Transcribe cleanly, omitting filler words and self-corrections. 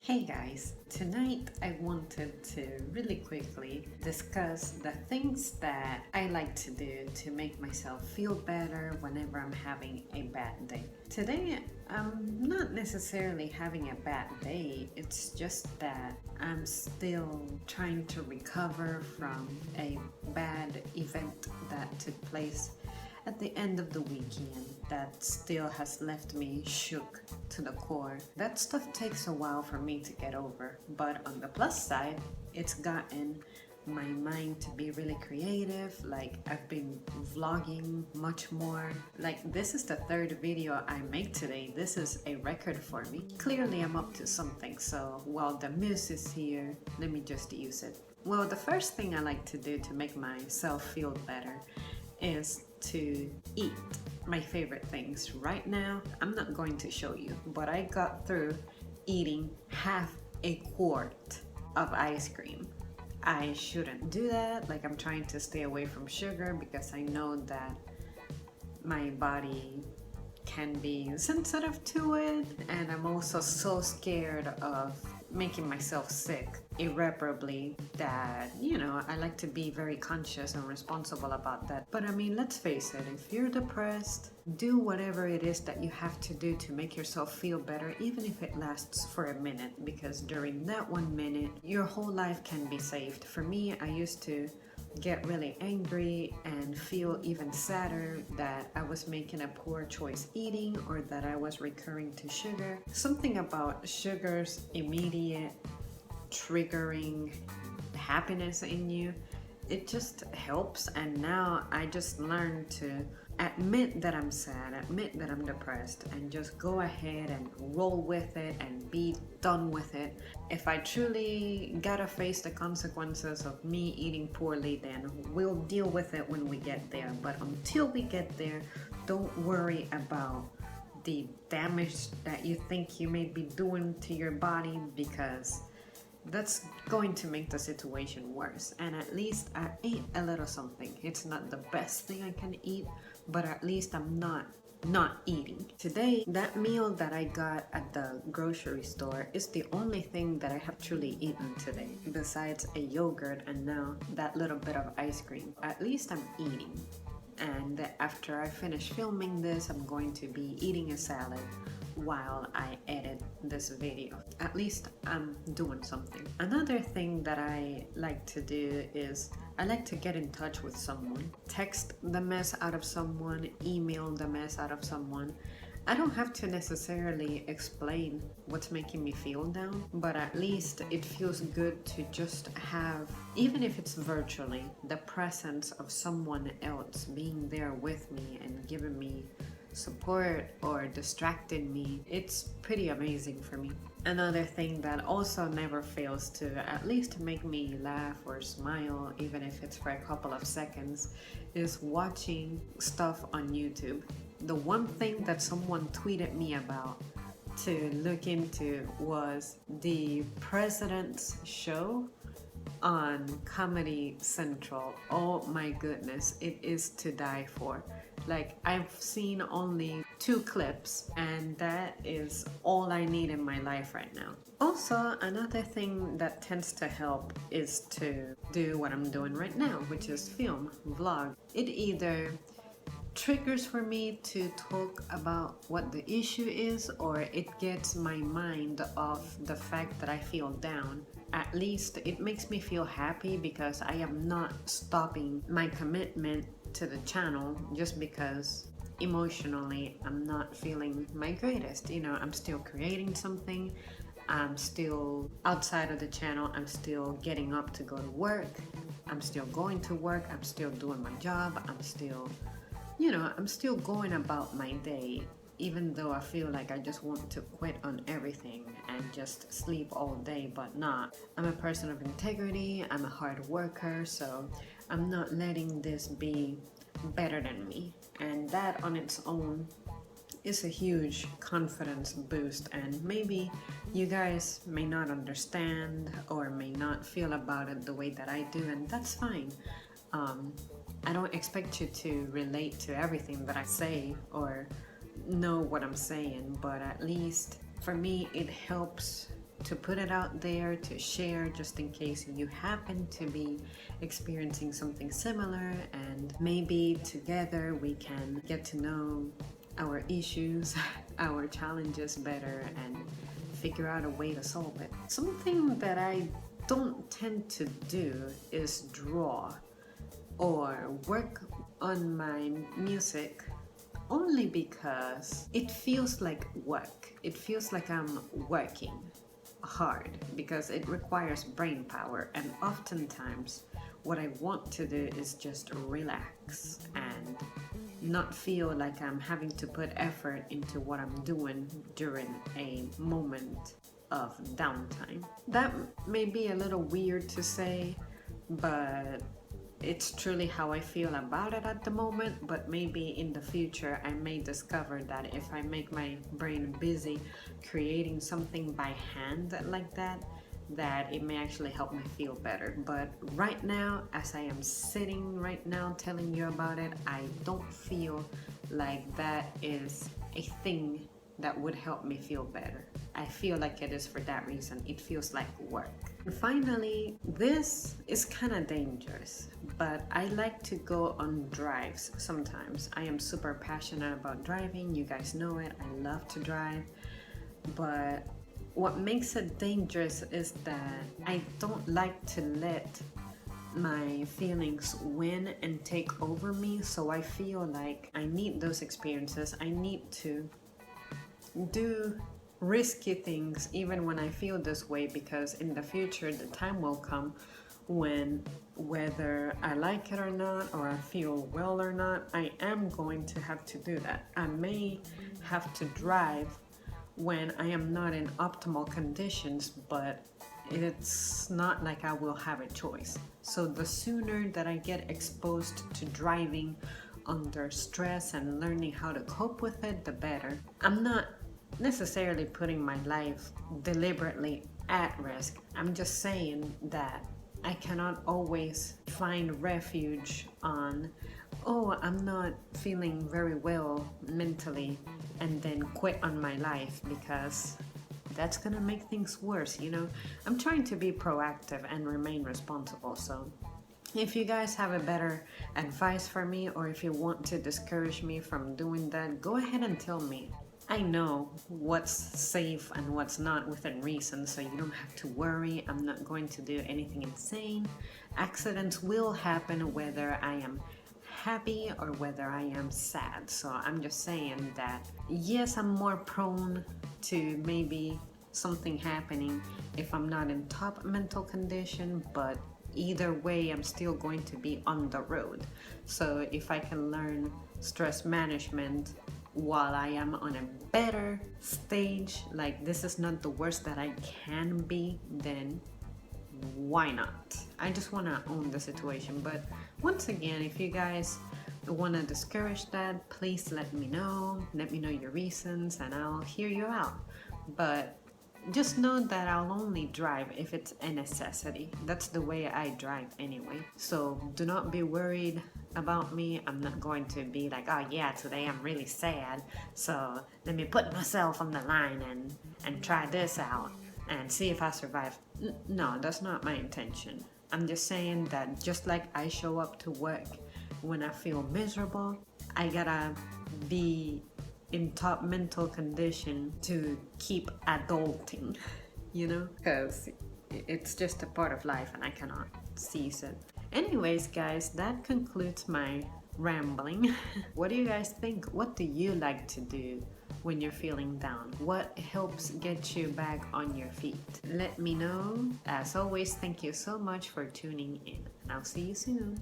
Hey guys, tonight I wanted to really quickly discuss the things that I like to do to make myself feel better whenever I'm having a bad day. Today, I'm not necessarily having a bad day, it's just that I'm still trying to recover from a bad event that took place at the end of the weekend that still has left me shook to the core. That stuff takes a while for me to get over, but on the plus side, it's gotten my mind to be really creative. Like, I've been vlogging much more. Like, this is the third video I make today. This is a record for me. Clearly I'm up to something, so while the muse is here, let me just use it. Well, the first thing I like to do to make myself feel better is to eat my favorite things. Right now, I'm not going to show you, but I got through eating half a quart of ice cream. I shouldn't do that. Like, I'm trying to stay away from sugar because I know that my body can be sensitive to it, and I'm also so scared of making myself sick irreparably that, I like to be very conscious and responsible about that. But I mean, let's face it, if you're depressed, do whatever it is that you have to do to make yourself feel better, even if it lasts for a minute, because during that 1 minute, your whole life can be saved. For me, I used to get really angry and feel even sadder that I was making a poor choice eating or that I was recurring to sugar. Something about sugar's immediate triggering happiness in you, it just helps. And now I just learned to admit that I'm sad, admit that I'm depressed, and just go ahead and roll with it and be done with it. If I truly gotta face the consequences of me eating poorly, then we'll deal with it when we get there. But until we get there, don't worry about the damage that you think you may be doing to your body, because that's going to make the situation worse. And at least I ate a little something. It's not the best thing I can eat, but at least I'm not eating. Today, that meal that I got at the grocery store is the only thing that I have truly eaten today, besides a yogurt and now that little bit of ice cream. At least I'm eating. And after I finish filming this, I'm going to be eating a salad while I edit this video. At least I'm doing something. Another thing that I like to do is I like to get in touch with someone, text the mess out of someone, email the mess out of someone. I don't have to necessarily explain what's making me feel down, but at least it feels good to just have, even if it's virtually, the presence of someone else being there with me and giving me support or distracting me. It's pretty amazing for me. Another thing that also never fails to at least make me laugh or smile, even if it's for a couple of seconds, is watching stuff on YouTube. The one thing that someone tweeted me about to look into was the President's Show on Comedy Central. Oh my goodness, it is to die for. Like, I've seen only 2 clips, and that is all I need in my life right now. Also, another thing that tends to help is to do what I'm doing right now, which is film, vlog. It either triggers for me to talk about what the issue is, or it gets my mind off the fact that I feel down. At least it makes me feel happy because I am not stopping my commitment to the channel just because emotionally I'm not feeling my greatest. I'm still creating something. I'm still outside of the channel. I'm still getting up to go to work. I'm still going to work. I'm still doing my job. I'm still going about my day, even though I feel like I just want to quit on everything and just sleep all day, but not. I'm a person of integrity, I'm a hard worker, so I'm not letting this be better than me. And that on its own is a huge confidence boost, and maybe you guys may not understand or may not feel about it the way that I do, and that's fine. I don't expect you to relate to everything that I say or know what I'm saying, but at least for me it helps to put it out there, to share, just in case you happen to be experiencing something similar, and maybe together we can get to know our issues, our challenges better, and figure out a way to solve it. Something that I don't tend to do is draw or work on my music, only because it feels like work. It feels like I'm working hard because it requires brain power, and oftentimes what I want to do is just relax and not feel like I'm having to put effort into what I'm doing during a moment of downtime. That may be a little weird to say, but it's truly how I feel about it at the moment. But maybe in the future I may discover that if I make my brain busy creating something by hand like that, that it may actually help me feel better. But right now, as I am sitting right now telling you about it, I don't feel like that is a thing that would help me feel better. I feel like it is for that reason. It feels like work. And finally, this is kind of dangerous, but I like to go on drives sometimes. I am super passionate about driving. You guys know it. I love to drive. But what makes it dangerous is that I don't like to let my feelings win and take over me. So I feel like I need those experiences. I need to do risky things even when I feel this way, because in the future the time will come when, whether I like it or not, or I feel well or not, I am going to have to do that. I may have to drive when I am not in optimal conditions, but it's not like I will have a choice. So the sooner that I get exposed to driving under stress and learning how to cope with it, the better. I'm not necessarily putting my life deliberately at risk. I'm just saying that I cannot always find refuge on, oh, I'm not feeling very well mentally, and then quit on my life, because that's gonna make things worse, you know? I'm trying to be proactive and remain responsible. So if you guys have a better advice for me, or if you want to discourage me from doing that, go ahead and tell me. I know what's safe and what's not within reason, so you don't have to worry. I'm not going to do anything insane. Accidents will happen whether I am happy or whether I am sad. So I'm just saying that yes, I'm more prone to maybe something happening if I'm not in top mental condition, but either way I'm still going to be on the road. So if I can learn stress management while I am on a better stage, like this is not the worst that I can be, then why not? I just want to own the situation. But once again, if you guys want to discourage that, please let me know your reasons, and I'll hear you out. But just know that I'll only drive if it's a necessity. That's the way I drive anyway. So do not be worried about me. I'm not going to be like, oh yeah, today I'm really sad, so let me put myself on the line and try this out and see if I survive. No, that's not my intention. I'm just saying that just like I show up to work when I feel miserable, I gotta be in top mental condition to keep adulting, you know? Because it's just a part of life and I cannot seize it. Anyways, guys, that concludes my rambling. What do you guys think? What do you like to do when you're feeling down? What helps get you back on your feet? Let me know. As always, thank you so much for tuning in, and I'll see you soon.